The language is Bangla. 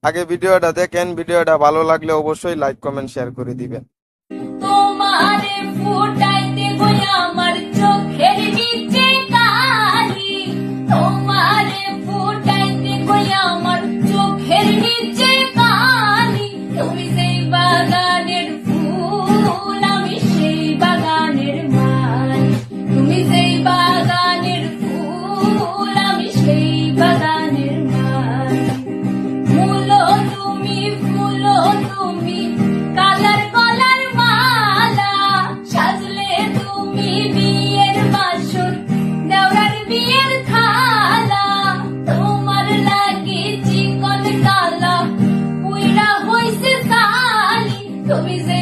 আগে ভিডিওটা দেখেন, ভিডিওটা ভালো লাগলে অবশ্যই লাইক কমেন্ট শেয়ার করে দিবেন। তোমারে ফুটাইতে বই আমার চোখের নিচে কালি, তোমারে ফুটাইতে বই আমার চোখের নিচে কালি। তুমি সেই বাগানের ফুল, আমি সেই বাগানের মালি। তুমি সেই বাগানের ফুল, আমি সেই বাগানের মালি। ফুলো তুমি, ফুলো তুমি, কালার কলার মালা সাজলে তুমি বিয়ের বাসর, দেওরার বিয়ের থালা। তোমার লাগি চিকন কালা পুইরা হইছে সালি, তুমি যে